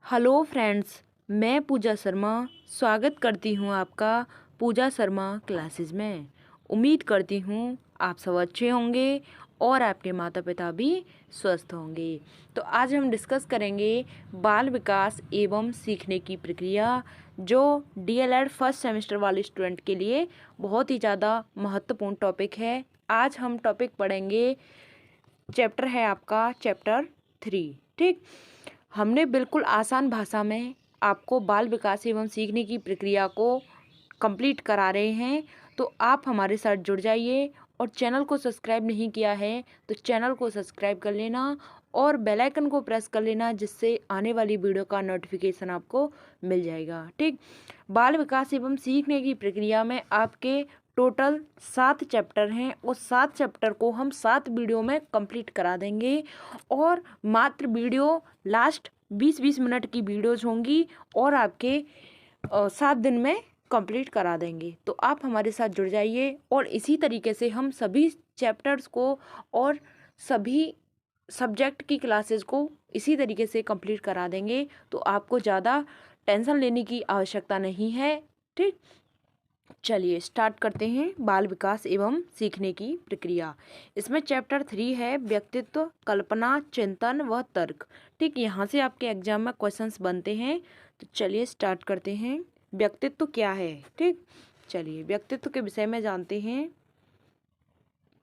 Hello friends, मैं पूजा शर्मा स्वागत करती हूँ आपका पूजा शर्मा क्लासेस में। उम्मीद करती हूँ आप सब अच्छे होंगे और आपके माता पिता भी स्वस्थ होंगे। तो आज हम डिस्कस करेंगे बाल विकास एवं सीखने की प्रक्रिया, जो डीएलएड फर्स्ट सेमेस्टर वाले स्टूडेंट के लिए बहुत ही ज़्यादा महत्वपूर्ण टॉपिक है। आज हम टॉपिक पढ़ेंगे, चैप्टर है आपका चैप्टर 3। ठीक, हमने बिल्कुल आसान भाषा में आपको बाल विकास एवं सीखने की प्रक्रिया को कंप्लीट करा रहे हैं। तो आप हमारे साथ जुड़ जाइए और चैनल को सब्सक्राइब नहीं किया है तो चैनल को सब्सक्राइब कर लेना और बेल आइकन को प्रेस कर लेना, जिससे आने वाली वीडियो का नोटिफिकेशन आपको मिल जाएगा। ठीक, बाल विकास एवं सीखने की प्रक्रिया में आपके टोटल 7 चैप्टर हैं और 7 चैप्टर को हम 7 वीडियो में कंप्लीट करा देंगे और मात्र वीडियो लास्ट 20-20 मिनट की वीडियोज होंगी और आपके 7 दिन में कंप्लीट करा देंगे। तो आप हमारे साथ जुड़ जाइए और इसी तरीके से हम सभी चैप्टर्स को और सभी सब्जेक्ट की क्लासेस को इसी तरीके से कंप्लीट करा देंगे। तो आपको ज़्यादा टेंशन लेने की आवश्यकता नहीं है। ठीक, चलिए स्टार्ट करते हैं बाल विकास एवं सीखने की प्रक्रिया। इसमें चैप्टर 3 है व्यक्तित्व, कल्पना, चिंतन व तर्क। ठीक, यहाँ से आपके एग्जाम में क्वेश्चंस बनते हैं। तो चलिए स्टार्ट करते हैं। व्यक्तित्व क्या है? ठीक, चलिए व्यक्तित्व के विषय में जानते हैं।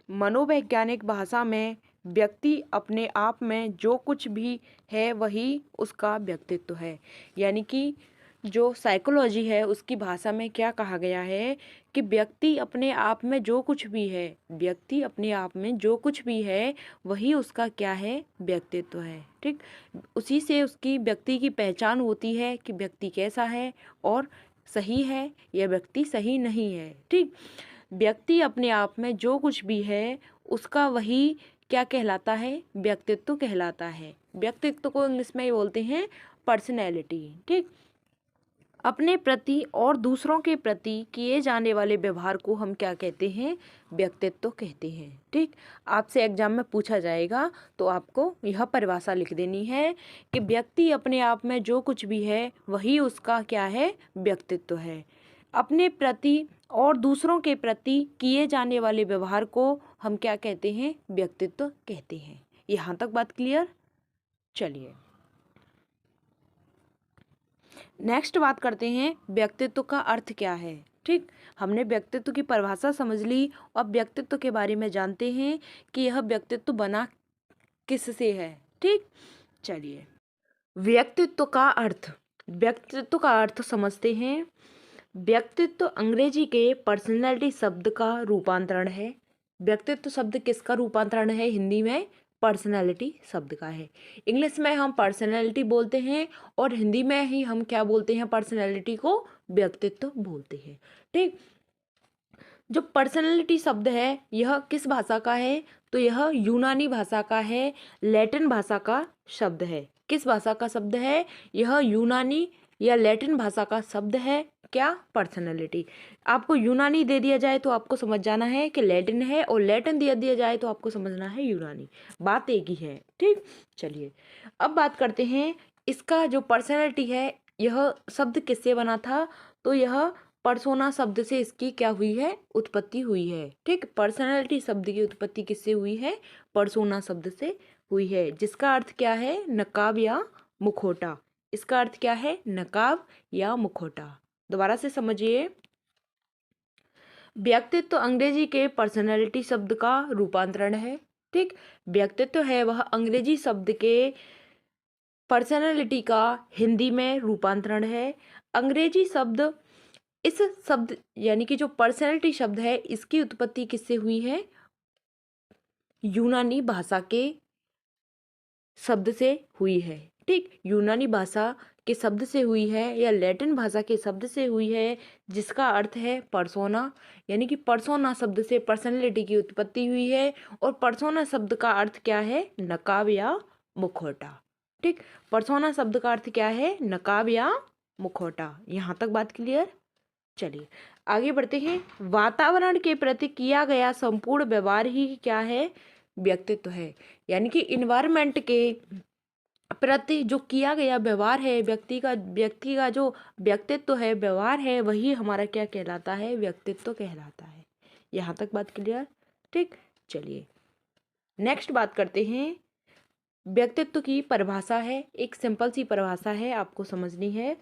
मनोवैज्ञानिक भाषा में व्यक्ति अपने आप में जो कुछ भी है वही उसका व्यक्तित्व है। यानी कि जो साइकोलॉजी है उसकी भाषा में क्या कहा गया है कि व्यक्ति अपने आप में जो कुछ भी है, व्यक्ति अपने आप में जो कुछ भी है वही उसका क्या है? व्यक्तित्व है। ठीक, उसी से उसकी व्यक्ति की पहचान होती है कि व्यक्ति कैसा है और सही है या व्यक्ति सही नहीं है। ठीक, व्यक्ति अपने आप में जो कुछ भी है उसका वही क्या कहलाता है? व्यक्तित्व कहलाता है। व्यक्तित्व को इंग्लिश में बोलते हैं पर्सनैलिटी। ठीक, अपने प्रति और दूसरों के प्रति किए जाने वाले व्यवहार को हम क्या कहते हैं? व्यक्तित्व कहते हैं। ठीक, आपसे एग्जाम में पूछा जाएगा तो आपको यह परिभाषा लिख देनी है कि व्यक्ति अपने आप में जो कुछ भी है वही उसका क्या है? व्यक्तित्व है। अपने प्रति और दूसरों के प्रति किए जाने वाले व्यवहार को हम क्या कहते हैं? व्यक्तित्व कहते हैं। यहाँ तक बात क्लियर? चलिए नेक्स्ट बात करते हैं, व्यक्तित्व का अर्थ क्या है। ठीक, हमने व्यक्तित्व की परिभाषा समझ ली। अब व्यक्तित्व के बारे में जानते हैं कि यह व्यक्तित्व बना किससे है। ठीक, चलिए व्यक्तित्व का अर्थ, व्यक्तित्व का अर्थ समझते हैं। व्यक्तित्व अंग्रेजी के पर्सनैलिटी शब्द का रूपांतरण है। व्यक्तित्व शब्द किसका रूपांतरण है? हिंदी में पर्सनैलिटी शब्द का है। इंग्लिश में हम पर्सनैलिटी बोलते हैं और हिंदी में ही हम क्या बोलते हैं? पर्सनैलिटी को व्यक्तित्व बोलते हैं। ठीक, जो पर्सनैलिटी शब्द है यह किस भाषा का है? तो यह यूनानी भाषा का है, लैटिन भाषा का शब्द है। किस भाषा का शब्द है? यह यूनानी या लैटिन भाषा का शब्द है। क्या? पर्सनैलिटी। आपको यूनानी दे दिया जाए तो आपको समझ जाना है कि लैटिन है, और लैटिन दे दिया जाए तो आपको समझना है यूनानी। बात एक ही है। ठीक, चलिए अब बात करते हैं इसका जो पर्सनैलिटी है यह शब्द किससे बना था? तो यह पर्सोना शब्द से इसकी क्या हुई है? उत्पत्ति हुई है। ठीक, पर्सनैलिटी शब्द की उत्पत्ति किससे हुई है? पर्सोना शब्द से हुई है, जिसका अर्थ क्या है? नकाब या मुखौटा। इसका अर्थ क्या है? नकाब या मुखौटा। दोबारा से समझिए, व्यक्तित्व अंग्रेजी के पर्सनैलिटी शब्द का रूपांतरण है। ठीक, व्यक्तित्व है वह अंग्रेजी शब्द के पर्सनैलिटी का हिंदी में रूपांतरण है। अंग्रेजी शब्द, इस शब्द यानी कि जो पर्सनैलिटी शब्द है इसकी उत्पत्ति किससे हुई है? यूनानी भाषा के शब्द से हुई है। ठीक, यूनानी भाषा के शब्द से हुई है या लैटिन भाषा के शब्द से हुई है, जिसका अर्थ है पर्सोना। यानी कि पर्सोना शब्द से पर्सनैलिटी की उत्पत्ति हुई है और पर्सोना शब्द का अर्थ क्या है? नकाब या मुखौटा। ठीक, पर्सोना शब्द का अर्थ क्या है? नकाब या मुखौटा। यहाँ तक बात क्लियर? चलिए आगे बढ़ते हैं। वातावरण के प्रति किया गया संपूर्ण व्यवहार ही क्या है? व्यक्तित्व है। यानी कि इन्वायरमेंट के प्रति जो किया गया व्यवहार है, व्यक्ति का जो व्यक्तित्व है, व्यवहार है, वही हमारा क्या कहलाता है, व्यक्तित्व कहलाता है। यहाँ तक बात क्लियर? ठीक, चलिए नेक्स्ट बात करते हैं। व्यक्तित्व की परिभाषा है, एक सिंपल सी परिभाषा है, आपको समझनी है।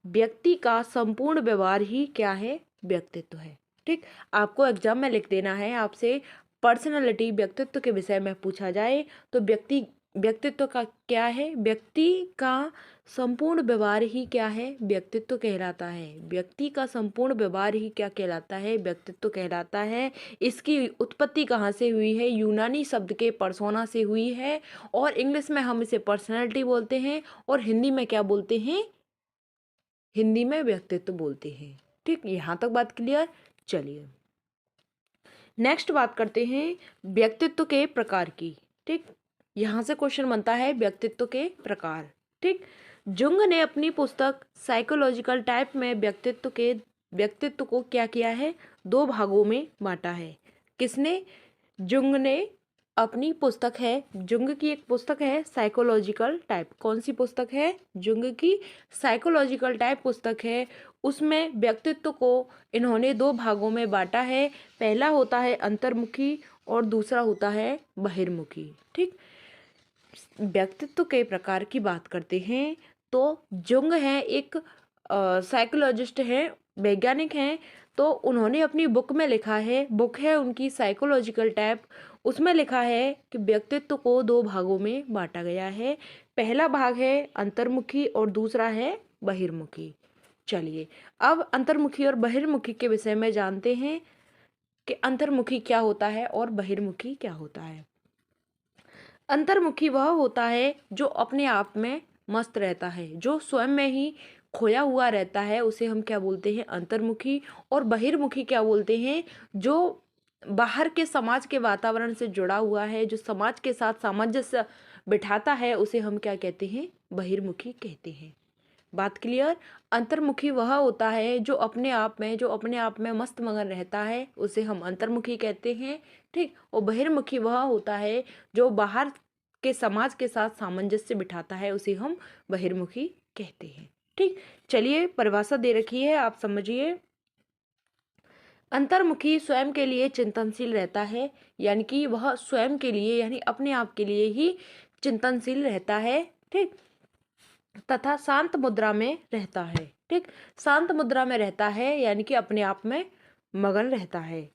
व्यक्ति का संपूर्ण व्यवहार ही क्या है, व्यक्तित्व है। ठीक, आपको एग्जाम में लिख देना है, आपसे पर्सनालिटी व्यक्तित्व के विषय में पूछा जाए तो व्यक्तित्व का क्या है, व्यक्ति का संपूर्ण व्यवहार ही क्या है, व्यक्तित्व कहलाता है। व्यक्ति का संपूर्ण व्यवहार ही क्या कहलाता है, व्यक्तित्व कहलाता है। इसकी उत्पत्ति कहाँ से हुई है, यूनानी शब्द के पर्सोना से हुई है, और इंग्लिश में हम इसे पर्सनैलिटी बोलते हैं, और हिंदी में क्या बोलते हैं, हिंदी में व्यक्तित्व बोलते हैं। ठीक, यहाँ तक बात क्लियर? चलिए नेक्स्ट बात करते हैं व्यक्तित्व के प्रकार की। ठीक, यहाँ से क्वेश्चन बनता है व्यक्तित्व के प्रकार। ठीक, जुंग ने अपनी पुस्तक साइकोलॉजिकल टाइप में व्यक्तित्व को क्या किया है, 2 भागों में बांटा है। किसने? जुंग ने अपनी पुस्तक है, जुंग की एक पुस्तक है साइकोलॉजिकल टाइप। कौन सी पुस्तक है? जुंग की साइकोलॉजिकल टाइप पुस्तक है। उसमें व्यक्तित्व को इन्होंने 2 भागों में बांटा है। पहला होता है अंतर्मुखी और दूसरा होता है बहिर्मुखी। ठीक, व्यक्तित्व के प्रकार की बात करते हैं तो जुंग है एक साइकोलॉजिस्ट है, वैज्ञानिक हैं, तो उन्होंने अपनी बुक में लिखा है, बुक है उनकी साइकोलॉजिकल टाइप, उसमें लिखा है कि व्यक्तित्व को 2 भागों में बांटा गया है। पहला भाग है अंतर्मुखी और दूसरा है बहिर्मुखी। चलिए अब अंतर्मुखी और बहिर्मुखी के विषय में जानते हैं कि अंतर्मुखी क्या होता है और बहिर्मुखी क्या होता है। अंतर्मुखी वह होता है जो अपने आप में मस्त रहता है, जो स्वयं में ही खोया हुआ रहता है, उसे हम क्या बोलते हैं, अंतर्मुखी। और बहिर्मुखी क्या बोलते हैं, जो बाहर के समाज के वातावरण से जुड़ा हुआ है, जो समाज के साथ सामंजस्य बिठाता है, उसे हम क्या कहते हैं, बहिर्मुखी कहते हैं। बात क्लियर? अंतर्मुखी वह होता है जो अपने आप में मस्त मगन रहता है, उसे हम अंतर्मुखी कहते हैं। ठीक, और बहिर्मुखी वह होता है जो बाहर के समाज के साथ सामंजस्य बिठाता है, उसे हम बहिर्मुखी कहते हैं। ठीक, चलिए परिभाषा दे रखी है, आप समझिए। अंतर्मुखी स्वयं के लिए चिंतनशील रहता है, यानी कि वह स्वयं के लिए यानी अपने आप के लिए ही चिंतनशील रहता है। ठीक, तथा शांत मुद्रा में रहता है। ठीक, शांत मुद्रा में रहता है यानी कि अपने आप में मगन रहता है।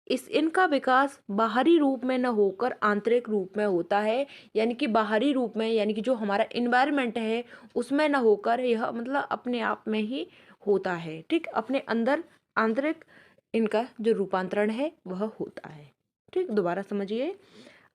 इनका विकास बाहरी रूप में न होकर आंतरिक रूप में होता है, यानी कि बाहरी रूप में यानी कि जो हमारा इन्वायरमेंट है उसमें न होकर यह मतलब अपने आप में ही होता है। ठीक, अपने अंदर आंतरिक इनका जो रूपांतरण है वह होता है। ठीक, दोबारा समझिए।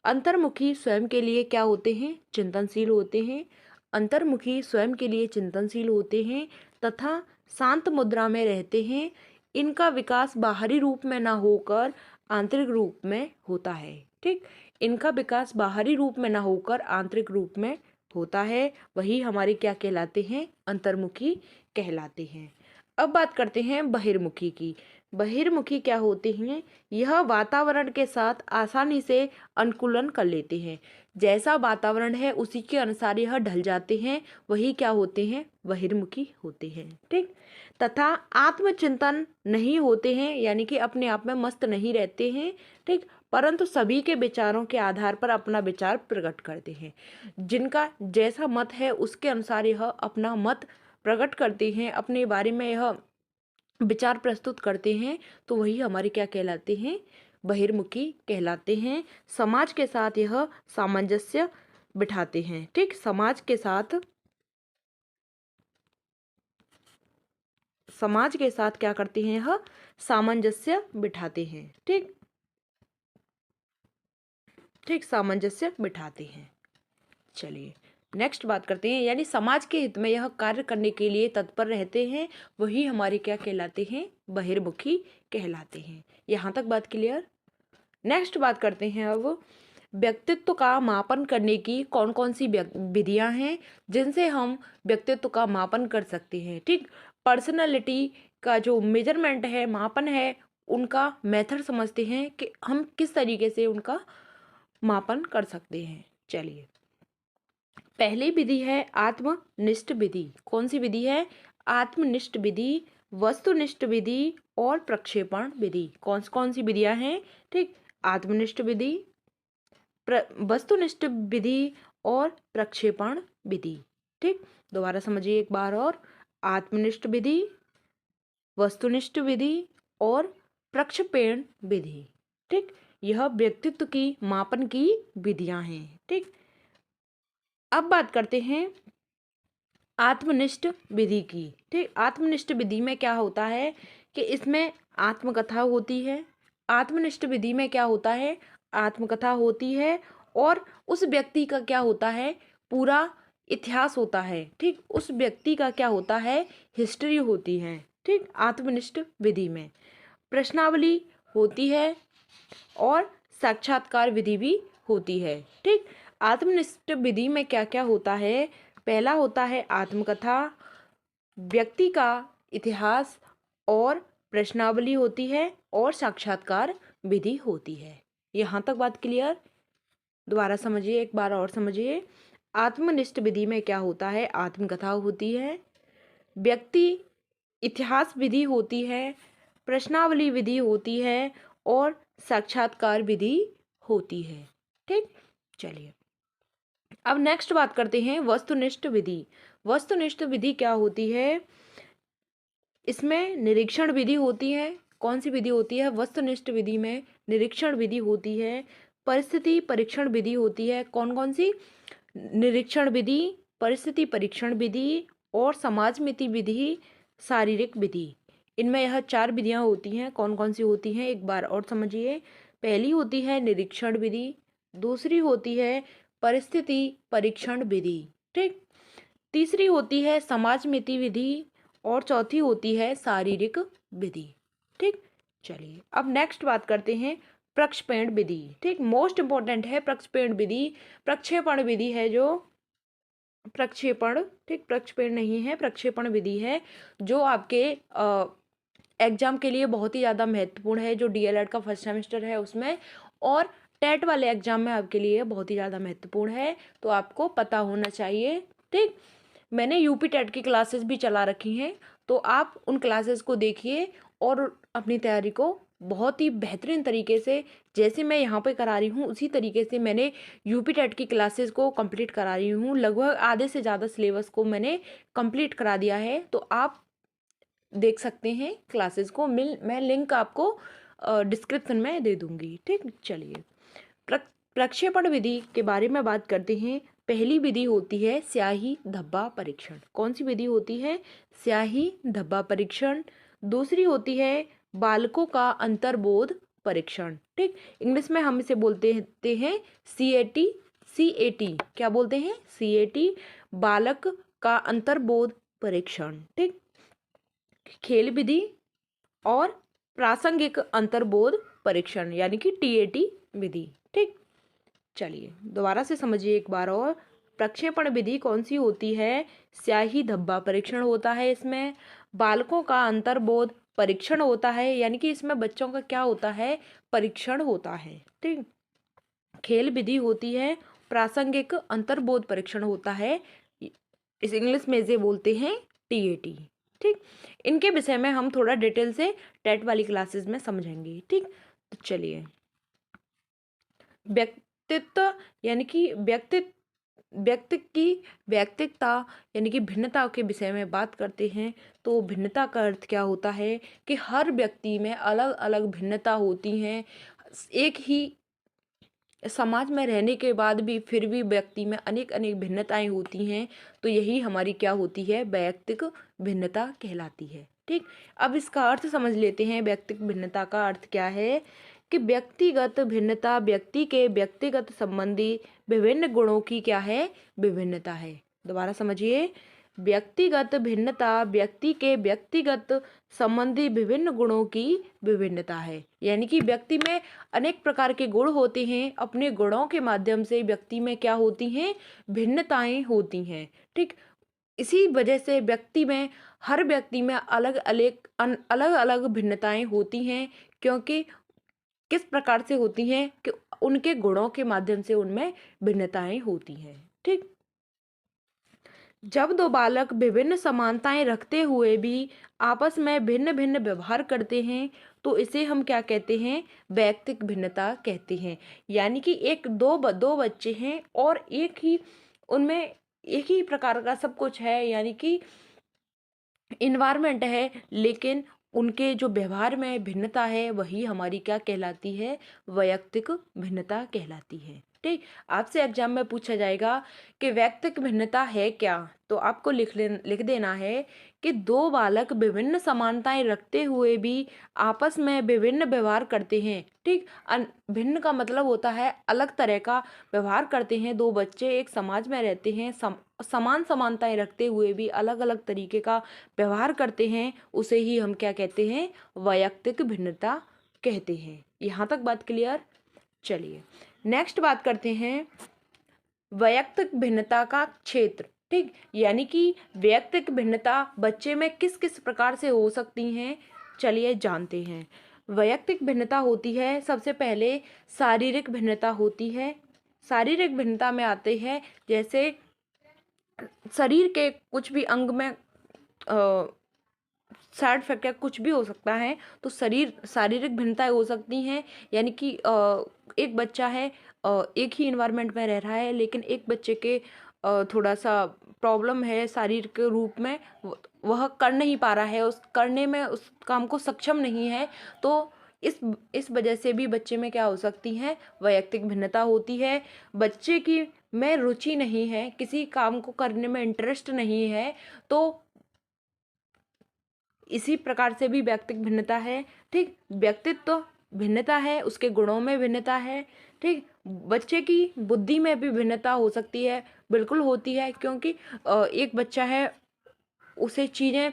अंतर्मुखी स्वयं के लिए क्या होते हैं, चिंतनशील होते हैं। अंतर्मुखी स्वयं के लिए चिंतनशील होते हैं तथा शांत मुद्रा में रहते हैं। इनका विकास बाहरी रूप में ना होकर आंतरिक रूप में होता है। ठीक, इनका विकास बाहरी रूप में ना होकर आंतरिक रूप में होता है, वही हमारे क्या कहलाते हैं, अंतर्मुखी कहलाते हैं। अब बात करते हैं बहिर्मुखी की। बहिर्मुखी क्या होते हैं, यह वातावरण के साथ आसानी से अनुकूलन कर लेते हैं। जैसा वातावरण है उसी के अनुसार यह ढल जाते हैं, वही क्या होते हैं, बहिर्मुखी होते हैं। ठीक, तथा आत्मचिंतन नहीं होते हैं, यानी कि अपने आप में मस्त नहीं रहते हैं। ठीक, परंतु सभी के विचारों के आधार पर अपना विचार प्रकट करते हैं। जिनका जैसा मत है उसके अनुसार यह अपना मत प्रकट करते हैं, अपने बारे में यह विचार प्रस्तुत करते हैं, तो वही हमारे क्या कहलाते हैं, बहिर्मुखी कहलाते हैं। समाज के साथ यह सामंजस्य बिठाते हैं। ठीक, समाज के साथ क्या करते हैं, यह सामंजस्य बिठाते हैं। ठीक, सामंजस्य बिठाते हैं। चलिए नेक्स्ट बात करते हैं, यानी समाज के हित में यह कार्य करने के लिए तत्पर रहते हैं, वही हमारे क्या कहलाते हैं, बहिर्मुखी कहलाते हैं। यहाँ तक बात क्लियर? नेक्स्ट बात करते हैं अब व्यक्तित्व का मापन करने की कौन कौन सी विधियां हैं जिनसे हम व्यक्तित्व का मापन कर सकते हैं। ठीक, पर्सनालिटी का जो मेजरमेंट है, मापन है, उनका मेथड समझते हैं कि हम किस तरीके से उनका मापन कर सकते हैं। चलिए पहली विधि है आत्मनिष्ठ विधि। कौन सी विधि है? आत्मनिष्ठ विधि, वस्तुनिष्ठ विधि और प्रक्षेपण विधि। कौन सी विधियां हैं? ठीक, आत्मनिष्ठ विधि, वस्तुनिष्ठ विधि और प्रक्षेपण विधि। ठीक, दोबारा समझिए एक बार और। आत्मनिष्ठ विधि, वस्तुनिष्ठ विधि और प्रक्षेपण विधि। ठीक, यह व्यक्तित्व की मापन की विधियां हैं। ठीक, अब बात करते हैं आत्मनिष्ठ विधि की। ठीक, आत्मनिष्ठ विधि में क्या होता है कि इसमें आत्मकथा होती है। आत्मनिष्ठ विधि में क्या होता है? आत्मकथा होती है और उस व्यक्ति का क्या होता है? पूरा इतिहास होता है। ठीक, उस व्यक्ति का क्या होता है? हिस्ट्री होती है। ठीक, आत्मनिष्ठ विधि में प्रश्नावली होती है और साक्षात्कार विधि भी होती है। ठीक, आत्मनिष्ठ विधि में क्या क्या होता है? पहला होता है आत्मकथा, व्यक्ति का इतिहास और प्रश्नावली होती है और साक्षात्कार विधि होती है। यहाँ तक बात क्लियर? दोबारा समझिए एक बार और समझिए। आत्मनिष्ठ विधि में क्या होता है? आत्मकथा होती है, व्यक्ति इतिहास विधि होती है, प्रश्नावली विधि होती है और साक्षात्कार विधि होती है। ठीक, चलिए अब नेक्स्ट बात करते हैं वस्तुनिष्ठ विधि। वस्तुनिष्ठ विधि क्या होती है? इसमें निरीक्षण विधि होती है। कौन सी विधि होती है? वस्तुनिष्ठ विधि में निरीक्षण विधि होती है, परिस्थिति परीक्षण विधि होती है। कौन कौन सी? निरीक्षण विधि, परिस्थिति परीक्षण विधि और समाजमिति विधि, शारीरिक विधि। इनमें यह 4 विधियां होती हैं। कौन कौन सी होती हैं एक बार और समझिए। पहली होती है निरीक्षण विधि, दूसरी होती है परिस्थिति परीक्षण विधि। ठीक, तीसरी होती है समाजमिति विधि और चौथी होती है शारीरिक विधि। ठीक, चलिए अब नेक्स्ट बात करते हैं प्रक्षेपण विधि। ठीक, मोस्ट इंपॉर्टेंट है प्रक्षेपण विधि। प्रक्षेपण विधि है जो प्रक्षेपण, ठीक, प्रक्षेपण नहीं है, प्रक्षेपण विधि है जो आपके एग्जाम के लिए बहुत ही ज़्यादा महत्वपूर्ण है, जो डीएलएड का फर्स्ट सेमेस्टर है उसमें, और टेट वाले एग्जाम में आपके लिए बहुत ही ज़्यादा महत्वपूर्ण है, तो आपको पता होना चाहिए। ठीक, मैंने यूपी टेट की क्लासेस भी चला रखी हैं, तो आप उन क्लासेस को देखिए और अपनी तैयारी को बहुत ही बेहतरीन तरीके से, जैसे मैं यहाँ पे करा रही हूँ उसी तरीके से मैंने यूपी टेट की क्लासेस को कंप्लीट करा रही हूँ। लगभग आधे से ज़्यादा सिलेबस को मैंने कंप्लीट करा दिया है, तो आप देख सकते हैं क्लासेस को। मैं लिंक आपको डिस्क्रिप्शन में दे दूँगी। ठीक, चलिए प्रक्षेपण विधि के बारे में बात करते हैं। पहली विधि होती है स्याही धब्बा परीक्षण। कौन सी विधि होती है? स्याही धब्बा परीक्षण। दूसरी होती है बालकों का अंतर्बोध परीक्षण। ठीक, इंग्लिश में हम इसे बोलते हैं CAT। CAT क्या बोलते हैं? CAT, बालक का अंतर्बोध परीक्षण। ठीक, खेल विधि और प्रासंगिक अंतर्बोध परीक्षण यानी कि TAT विधि। ठीक, चलिए दोबारा से समझिए एक बार और। प्रक्षेपण विधि कौन सी होती है? स्याही धब्बा परीक्षण होता है इसमें, बालकों का अंतर्बोध परीक्षण होता है, यानी कि इसमें बच्चों का क्या होता है? परीक्षण होता है। ठीक, खेल विधि होती है, प्रासंगिक अंतर्बोध परीक्षण होता है, इस इंग्लिश में इसे बोलते हैं TAT। ठीक, इनके विषय में हम थोड़ा डिटेल से टेट वाली क्लासेस में समझेंगे। ठीक, तो चलिए व्यक्तित्व यानी कि व्यक्ति की व्यक्तिकता यानी कि भिन्नता के विषय में बात करते हैं। तो भिन्नता का अर्थ क्या होता है कि हर व्यक्ति में अलग अलग भिन्नता होती हैं। एक ही समाज में रहने के बाद भी फिर भी व्यक्ति में अनेक अनेक भिन्नताएं होती हैं, तो यही हमारी क्या होती है? वैयक्तिक भिन्नता कहलाती है। ठीक, अब इसका अर्थ समझ लेते हैं। व्यक्तिक भिन्नता का अर्थ क्या है कि व्यक्तिगत भिन्नता व्यक्ति के व्यक्तिगत संबंधी विभिन्न गुणों की क्या है? विभिन्नता है। दोबारा समझिए, व्यक्तिगत भिन्नता व्यक्ति के व्यक्तिगत संबंधी विभिन्न गुणों की विभिन्नता है, यानी कि व्यक्ति में अनेक प्रकार के गुण होते हैं, अपने गुणों के माध्यम से व्यक्ति में क्या होती हैं? भिन्नताएं होती हैं। ठीक, इसी वजह से व्यक्ति में हर व्यक्ति में अलग अलग भिन्नताएं होती हैं, क्योंकि किस प्रकार से होती हैं कि उनके गुणों के माध्यम से उनमें भिन्नताएं होती हैं। ठीक, जब दो बालक विभिन्न समानताएं रखते हुए भी आपस में भिन्न भिन्न व्यवहार करते हैं तो इसे हम क्या कहते हैं, वैयक्तिक भिन्नता कहते हैं। यानी कि दो बच्चे हैं और उनमें एक ही प्रकार का सब कुछ है, यानी कि इन्वायरमेंट है, लेकिन उनके जो व्यवहार में भिन्नता है वही हमारी क्या कहलाती है, वैयक्तिक भिन्नता कहलाती है। ठीक, आपसे एग्जाम में पूछा जाएगा कि वैयक्तिक भिन्नता है क्या, तो आपको लिख देना है कि दो बालक विभिन्न समानताएं रखते हुए भी आपस में विभिन्न व्यवहार करते हैं। ठीक, भिन्न का मतलब होता है अलग तरह का व्यवहार करते हैं। दो बच्चे एक समाज में रहते हैं, समान समानताएं रखते हुए भी अलग अलग तरीके का व्यवहार करते हैं, उसे ही हम क्या कहते हैं, वैयक्तिक भिन्नता कहते हैं। यहाँ तक बात क्लियर। चलिए नेक्स्ट बात करते हैं वैयक्तिक भिन्नता का क्षेत्र। ठीक, यानी कि वैयक्तिक भिन्नता बच्चे में किस किस प्रकार से हो सकती हैं, चलिए जानते हैं। वैयक्तिक भिन्नता होती है, सबसे पहले शारीरिक भिन्नता होती है। शारीरिक भिन्नता में आते हैं जैसे शरीर के कुछ भी अंग में साइड इफेक्ट या कुछ भी हो सकता है, तो शारीरिक भिन्नताएं हो सकती हैं। यानी कि एक बच्चा है, एक ही इन्वायरमेंट में रह रहा है, लेकिन एक बच्चे के थोड़ा सा प्रॉब्लम है शारीरिक के रूप में, वह कर नहीं पा रहा है, उस करने में उस काम को सक्षम नहीं है, तो इस वजह से भी बच्चे में क्या हो सकती है, वैयक्तिक भिन्नता होती है। बच्चे की में रुचि नहीं है, किसी काम को करने में इंटरेस्ट नहीं है, तो इसी प्रकार से भी वैयक्तिक भिन्नता है। ठीक, व्यक्तित्व तो भिन्नता है, उसके गुणों में भिन्नता है। ठीक, बच्चे की बुद्धि में भी भिन्नता हो सकती है, बिल्कुल होती है, क्योंकि एक बच्चा है, उसे चीज़ें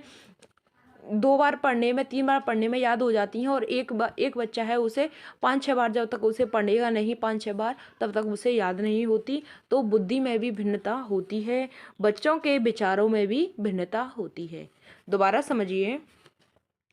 2 बार पढ़ने में 3 बार पढ़ने में याद हो जाती हैं, और एक बच्चा है, उसे 5-6 बार, जब तक उसे पढ़ेगा नहीं 5-6 बार, तब तक उसे याद नहीं होती। तो बुद्धि में भी भिन्नता होती है, बच्चों के विचारों में भी भिन्नता होती है। दोबारा समझिए,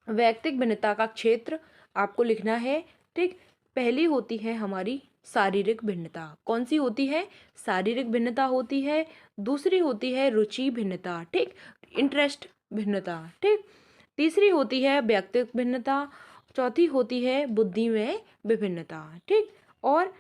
वैयक्तिक भिन्नता का क्षेत्र आपको लिखना है। ठीक, पहली होती है हमारी शारीरिक भिन्नता। कौन सी होती है, शारीरिक भिन्नता होती है। दूसरी होती है रुचि भिन्नता, ठीक, इंटरेस्ट भिन्नता। ठीक, तीसरी होती है व्यक्तित्व भिन्नता। चौथी होती है बुद्धि में विभिन्नता। ठीक, और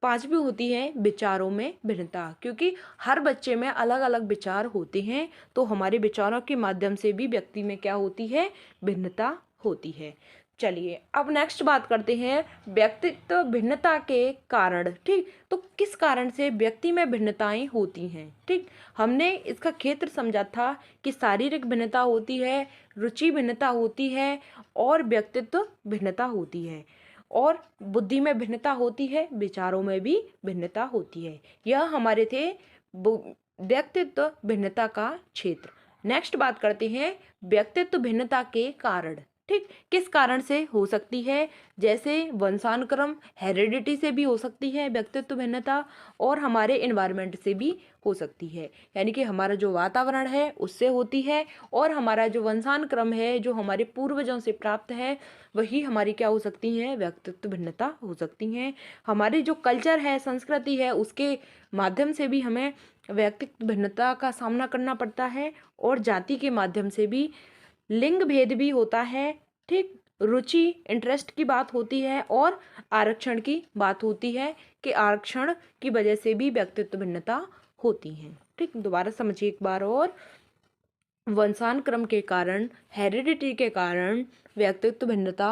पांचवी होती है विचारों में भिन्नता, क्योंकि हर बच्चे में अलग अलग विचार होते हैं, तो हमारे विचारों के माध्यम से भी व्यक्ति में क्या होती है, भिन्नता होती है। चलिए अब नेक्स्ट बात करते हैं व्यक्तित्व भिन्नता के कारण। ठीक, तो किस कारण से व्यक्ति में भिन्नताएं होती हैं। ठीक, हमने इसका क्षेत्र समझा था कि शारीरिक भिन्नता होती है, रुचि भिन्नता होती है, और व्यक्तित्व भिन्नता होती है, और बुद्धि में भिन्नता होती है, विचारों में भी भिन्नता होती है। यह हमारे थे व्यक्तित्व भिन्नता का क्षेत्र। नेक्स्ट बात करते हैं व्यक्तित्व भिन्नता के कारण। ठीक, किस कारण से हो सकती है, जैसे वंशानुक्रम, हेरिडिटी से भी हो सकती है व्यक्तित्व भिन्नता, और हमारे एनवायरनमेंट से भी हो सकती है, यानी कि हमारा जो वातावरण है उससे होती है, और हमारा जो वंशानुक्रम है, जो हमारे पूर्वजों से प्राप्त है, वही हमारी क्या हो सकती है, व्यक्तित्व भिन्नता हो सकती हैं। हमारी जो कल्चर है, संस्कृति है, उसके माध्यम से भी हमें व्यक्तित्व भिन्नता का सामना करना पड़ता है, और जाति के माध्यम से भी, लिंग भेद भी होता है। ठीक, रुचि इंटरेस्ट की बात होती है, और आरक्षण की बात होती है कि आरक्षण की वजह से भी व्यक्तित्व भिन्नता होती है। ठीक, दोबारा समझिए एक बार और, वंशानुक्रम के कारण, हेरिडिटी के कारण व्यक्तित्व भिन्नता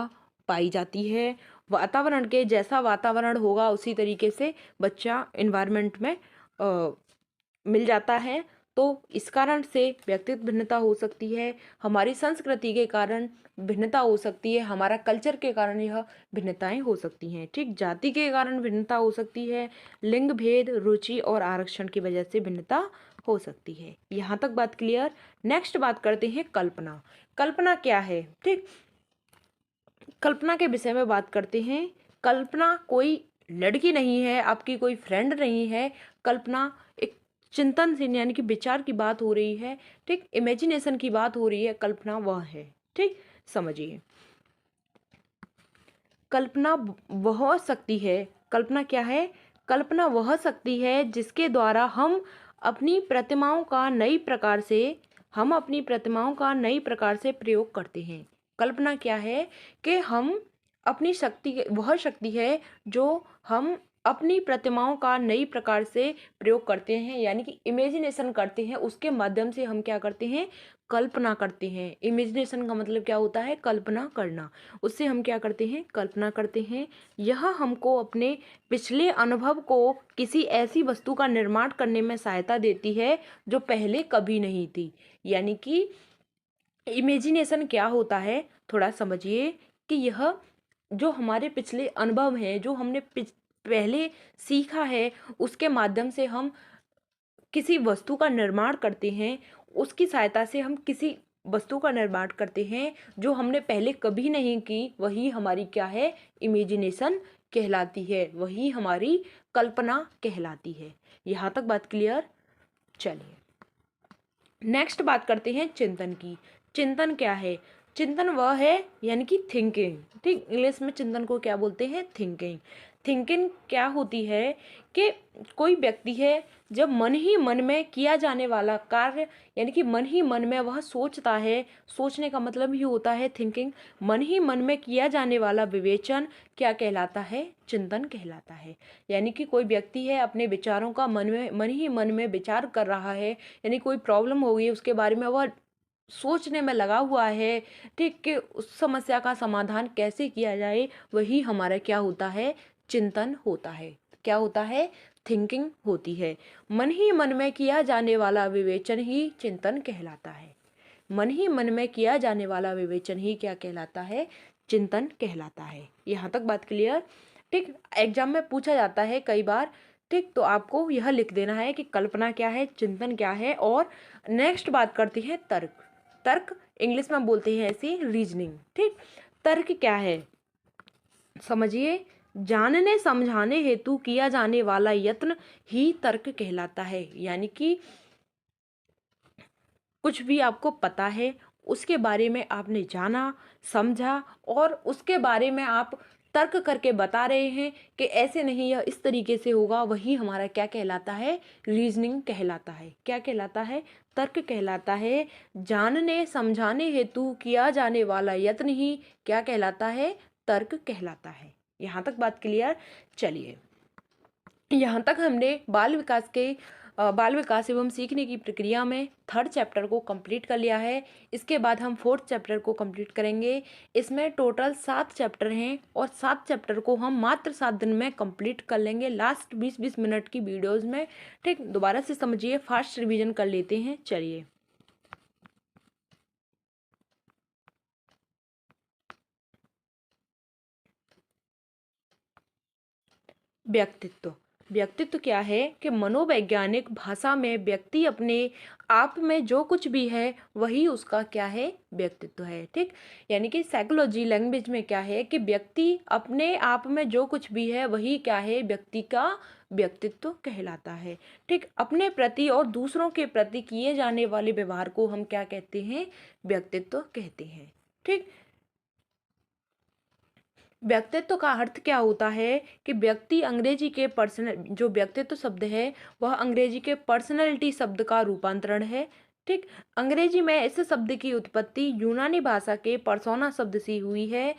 पाई जाती है। वातावरण के जैसा वातावरण होगा उसी तरीके से बच्चा एनवायरनमेंट में मिल जाता है, तो इस कारण से व्यक्तित्व भिन्नता हो सकती है। हमारी संस्कृति के कारण भिन्नता हो सकती है, हमारा कल्चर के कारण यह भिन्नताएं हो सकती हैं। ठीक, जाति के कारण भिन्नता हो सकती है, लिंग भेद, रुचि और आरक्षण की वजह से भिन्नता हो सकती है। यहाँ तक बात क्लियर। नेक्स्ट बात करते हैं कल्पना। कल्पना क्या है। ठीक, कल्पना के विषय में बात करते हैं। कल्पना कोई लड़की नहीं है, आपकी कोई फ्रेंड नहीं है। कल्पना एक चिंतनशील यानी कि विचार की बात हो रही है। ठीक, इमेजिनेशन की बात हो रही है, कल्पना वह है। ठीक, समझिए, कल्पना वह शक्ति है। कल्पना क्या है, कल्पना वह शक्ति है जिसके द्वारा हम अपनी प्रतिमाओं का नई प्रकार से प्रयोग करते हैं। कल्पना क्या है कि हम अपनी शक्ति, वह शक्ति है जो हम अपनी प्रतिमाओं का नई प्रकार से प्रयोग करते हैं, यानी कि इमेजिनेशन करते हैं। उसके माध्यम से हम क्या करते हैं, कल्पना करते हैं। इमेजिनेशन का मतलब क्या होता है, कल्पना करना। उससे हम क्या करते हैं, कल्पना करते हैं। यह हमको अपने पिछले अनुभव को किसी ऐसी वस्तु का निर्माण करने में सहायता देती है जो पहले कभी नहीं थी। यानी कि इमेजिनेशन क्या होता है, थोड़ा समझिए कि यह जो हमारे पिछले अनुभव हैं, जो हमने पहले सीखा है, उसके माध्यम से हम किसी वस्तु का निर्माण करते हैं। उसकी सहायता से हम किसी वस्तु का निर्माण करते हैं जो हमने पहले कभी नहीं की। वही हमारी क्या है, इमेजिनेशन कहलाती है, वही हमारी कल्पना कहलाती है। यहाँ तक बात क्लियर। चलिए नेक्स्ट बात करते हैं चिंतन की। चिंतन क्या है, चिंतन वह है यानी कि थिंकिंग। ठीक, इंग्लिश में चिंतन को क्या बोलते हैं, थिंकिंग। थिंकिंग क्या होती है कि कोई व्यक्ति है, जब मन ही मन में किया जाने वाला कार्य, यानी कि मन ही मन में वह सोचता है। सोचने का मतलब ही होता है थिंकिंग। मन ही मन में किया जाने वाला विवेचन क्या कहलाता है, चिंतन कहलाता है। यानी कि कोई व्यक्ति है, अपने विचारों का मन ही मन में विचार कर रहा है, यानी कोई प्रॉब्लम हो गई उसके बारे में वह सोचने में लगा हुआ है। ठीक, कि उस समस्या का समाधान कैसे किया जाए, वही हमारा क्या होता है, चिंतन होता है। क्या होता है, थिंकिंग होती है। मन ही मन में किया जाने वाला विवेचन ही चिंतन कहलाता है। मन ही मन में किया जाने वाला विवेचन ही क्या कहलाता है, चिंतन कहलाता है। यहाँ तक बात क्लियर। ठीक, एग्जाम में पूछा जाता है कई बार। ठीक, तो आपको यह लिख देना है कि कल्पना क्या है, चिंतन क्या है। और नेक्स्ट बात करते हैं तर्क। तर्क इंग्लिश में बोलते हैं ऐसे रीजनिंग। ठीक, तर्क क्या है समझिए, जानने समझाने हेतु किया जाने वाला यत्न ही तर्क कहलाता है। यानी कि कुछ भी आपको पता है, उसके बारे में आपने जाना समझा और उसके बारे में आप तर्क करके बता रहे हैं कि ऐसे नहीं, यह इस तरीके से होगा, वही हमारा क्या कहलाता है, रीजनिंग कहलाता है। क्या कहलाता है, तर्क कहलाता है। जानने समझाने हेतु किया जाने वाला यत्न ही क्या कहलाता है, तर्क कहलाता है। यहाँ तक बात क्लियर। चलिए, यहाँ तक हमने बाल विकास एवं सीखने की प्रक्रिया में 3rd चैप्टर को कंप्लीट कर लिया है। इसके बाद हम 4th चैप्टर को कंप्लीट करेंगे। इसमें टोटल 7 चैप्टर हैं और 7 चैप्टर को हम मात्र 7 दिन में कंप्लीट कर लेंगे, लास्ट 20-20 मिनट की वीडियोस में। ठीक, दोबारा से समझिए, फास्ट रिवीजन कर लेते हैं। चलिए, व्यक्तित्व। व्यक्तित्व क्या है कि मनोवैज्ञानिक भाषा में व्यक्ति अपने आप में जो कुछ भी है वही उसका क्या है, व्यक्तित्व है। ठीक, यानी कि साइकोलॉजी लैंग्वेज में क्या है कि व्यक्ति अपने आप में जो कुछ भी है वही क्या है, व्यक्ति का व्यक्तित्व कहलाता है। ठीक, अपने प्रति और दूसरों के प्रति किए जाने वाले व्यवहार को हम क्या कहते हैं, व्यक्तित्व कहते हैं। ठीक, व्यक्तित्व का अर्थ क्या होता है कि व्यक्ति अंग्रेजी के जो व्यक्तित्व शब्द है वह अंग्रेजी के पर्सनैलिटी शब्द का रूपांतरण है। ठीक, अंग्रेजी में इस शब्द की उत्पत्ति यूनानी भाषा के पर्सोना शब्द से हुई है।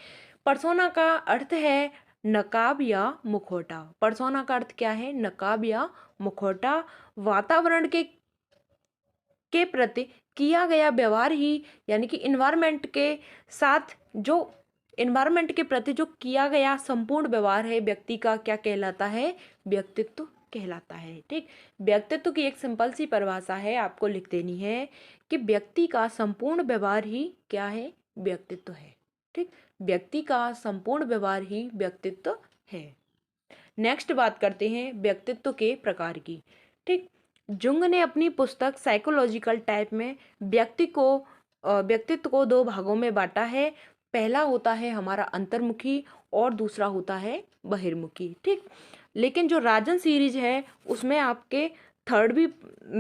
पर्सोना का अर्थ है नकाब या मुखौटा। पर्सोना का अर्थ क्या है, नकाब या मुखौटा। वातावरण के प्रति किया गया व्यवहार ही, यानी कि इन्वायरमेंट के साथ जो इन्वायरमेंट के प्रति जो किया गया संपूर्ण व्यवहार है व्यक्ति का क्या कहलाता है, व्यक्तित्व कहलाता है। ठीक, व्यक्तित्व की एक सिंपल सी परिभाषा है, आपको लिख देनी है कि व्यक्ति का संपूर्ण व्यवहार ही क्या है, व्यक्तित्व है। ठीक, व्यक्ति का संपूर्ण व्यवहार ही व्यक्तित्व है। नेक्स्ट बात करते हैं व्यक्तित्व के प्रकार की। ठीक, जुंग ने अपनी पुस्तक साइकोलॉजिकल टाइप में व्यक्तित्व को 2 भागों में बांटा है। पहला होता है हमारा अंतर्मुखी और दूसरा होता है बहिर्मुखी। ठीक, लेकिन जो राजन सीरीज है उसमें आपके 3rd भी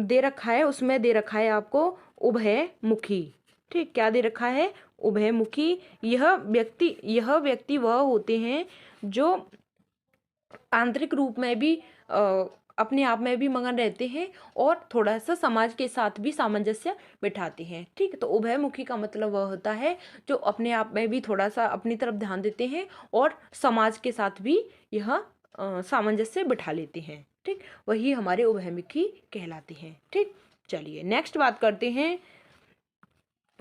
दे रखा है, उसमें दे रखा है आपको उभयमुखी। ठीक, क्या दे रखा है, उभयमुखी। यह व्यक्ति वह होते हैं जो आंतरिक रूप में भी अपने आप में भी मगन रहते हैं और थोड़ा सा समाज के साथ भी सामंजस्य बिठाते हैं। ठीक, तो उभयमुखी का मतलब वह होता है जो अपने आप में भी थोड़ा सा अपनी तरफ ध्यान देते हैं और समाज के साथ भी यह सामंजस्य बिठा लेते हैं। ठीक, वही हमारे उभयमुखी कहलाते हैं। ठीक, चलिए नेक्स्ट बात करते हैं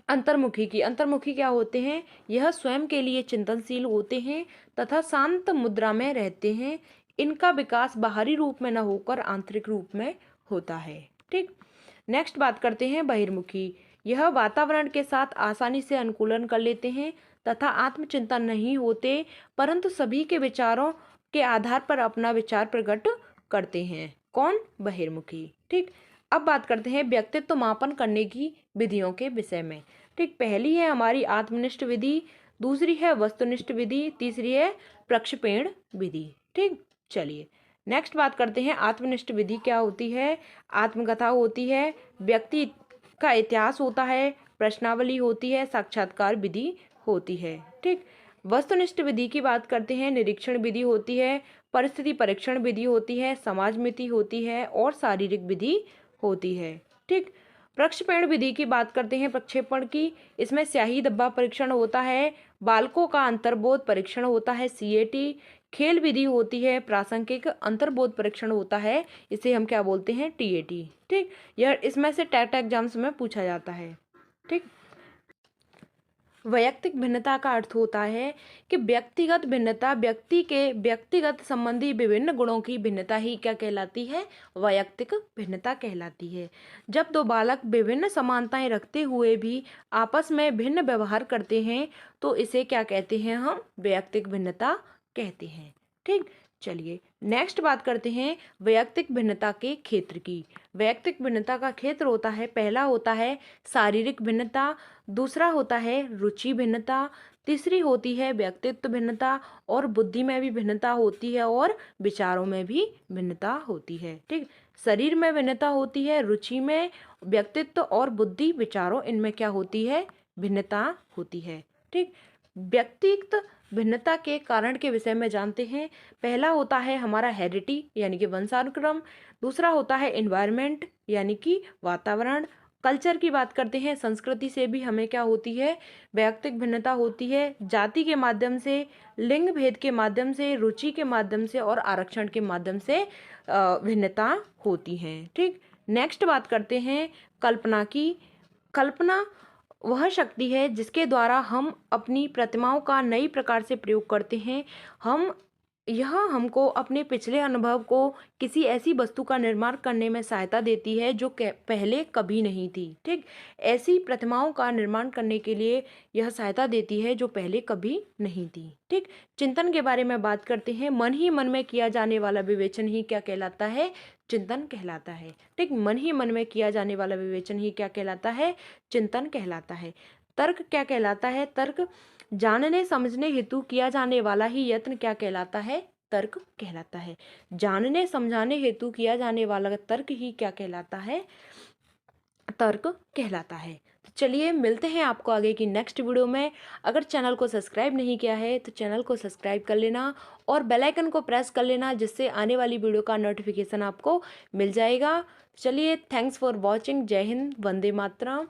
अंतर्मुखी की। अंतर्मुखी क्या होते हैं? यह स्वयं के लिए चिंतनशील होते हैं तथा शांत मुद्रा में रहते हैं। इनका विकास बाहरी रूप में न होकर आंतरिक रूप में होता है। ठीक, नेक्स्ट बात करते हैं बहिर्मुखी। यह वातावरण के साथ आसानी से अनुकूलन कर लेते हैं तथा आत्मचिंतन नहीं होते, परंतु सभी के विचारों के आधार पर अपना विचार प्रकट करते हैं। कौन? बहिर्मुखी। ठीक, अब बात करते हैं व्यक्तित्व मापन करने की विधियों के विषय में। ठीक, पहली है हमारी आत्मनिष्ठ विधि, दूसरी है वस्तुनिष्ठ विधि, तीसरी है प्रक्षेपण विधि। ठीक, चलिए नेक्स्ट बात करते हैं आत्मनिष्ठ विधि क्या होती है। आत्मकथा होती है, व्यक्ति का इतिहास होता है, प्रश्नावली होती है, साक्षात्कार विधि होती है। ठीक, वस्तुनिष्ठ विधि की बात करते हैं, निरीक्षण विधि होती है, परिस्थिति परीक्षण विधि होती है, समाज मिति होती है और शारीरिक विधि होती है। ठीक, प्रक्षेपण विधि की बात करते हैं प्रक्षेपण की। इसमें स्याही धब्बा परीक्षण होता है, बालकों का अंतर्बोध परीक्षण होता है CAT, खेल विधि होती है, प्रासंगिक अंतर्बोध परीक्षण होता है, इसे हम क्या बोलते हैं TAT। ठीक, यह इसमें से टेट एग्जाम्स में पूछा जाता है। ठीक, वैयक्तिक भिन्नता का अर्थ होता है कि व्यक्तिगत भिन्नता, व्यक्ति के व्यक्तिगत संबंधी विभिन्न गुणों की भिन्नता ही क्या कहलाती है? वैयक्तिक भिन्नता कहलाती है। जब दो बालक विभिन्न समानताएं रखते हुए भी आपस में भिन्न व्यवहार करते हैं तो इसे क्या कहते हैं? हम वैयक्तिक भिन्नता कहते हैं। ठीक, चलिए नेक्स्ट बात करते हैं वैयक्तिक भिन्नता के क्षेत्र की। वैयक्तिक भिन्नता का क्षेत्र होता है, पहला होता है शारीरिक भिन्नता, दूसरा होता है रुचि भिन्नता, तीसरी होती है व्यक्तित्व भिन्नता और बुद्धि में भी भिन्नता होती है और विचारों में भी भिन्नता होती है। ठीक, शरीर में भिन्नता होती है, रुचि में, व्यक्तित्व और बुद्धि विचारों इनमें क्या होती है? भिन्नता होती है। ठीक, व्यक्तित्व भिन्नता के कारण के विषय में जानते हैं। पहला होता है हमारा हेरिडिटी यानी कि वंशानुक्रम, दूसरा होता है एनवायरनमेंट यानी कि वातावरण, कल्चर की बात करते हैं, संस्कृति से भी हमें क्या होती है? वैयक्तिक भिन्नता होती है, जाति के माध्यम से, लिंग भेद के माध्यम से, रुचि के माध्यम से और आरक्षण के माध्यम से भिन्नता होती हैं। ठीक, नेक्स्ट बात करते हैं कल्पना की। कल्पना वह शक्ति है जिसके द्वारा हम अपनी प्रतिमाओं का नई प्रकार से प्रयोग करते हैं। यह हमको अपने पिछले अनुभव को किसी ऐसी वस्तु का निर्माण करने में सहायता देती है जो पहले कभी नहीं थी। ठीक, ऐसी प्रतिमाओं का निर्माण करने के लिए यह सहायता देती है जो पहले कभी नहीं थी। ठीक, चिंतन के बारे में बात करते हैं। मन ही मन में किया जाने वाला विवेचन ही क्या कहलाता है? चिंतन कहलाता है। ठीक, मन ही मन में किया जाने वाला विवेचन ही क्या कहलाता है? चिंतन कहलाता है। तर्क क्या कहलाता है? तर्क जानने समझने हेतु किया जाने वाला ही यत्न क्या कहलाता है? तर्क कहलाता है। जानने समझाने हेतु किया जाने वाला तर्क ही क्या कहलाता है? तर्क कहलाता है। तो चलिए मिलते हैं आपको आगे की नेक्स्ट वीडियो में। अगर चैनल को सब्सक्राइब नहीं किया है तो चैनल को सब्सक्राइब कर लेना और बेल आइकन को प्रेस कर लेना, जिससे आने वाली वीडियो का नोटिफिकेशन आपको मिल जाएगा। चलिए, थैंक्स फॉर वॉचिंग। जय हिंद, वंदे मातरम।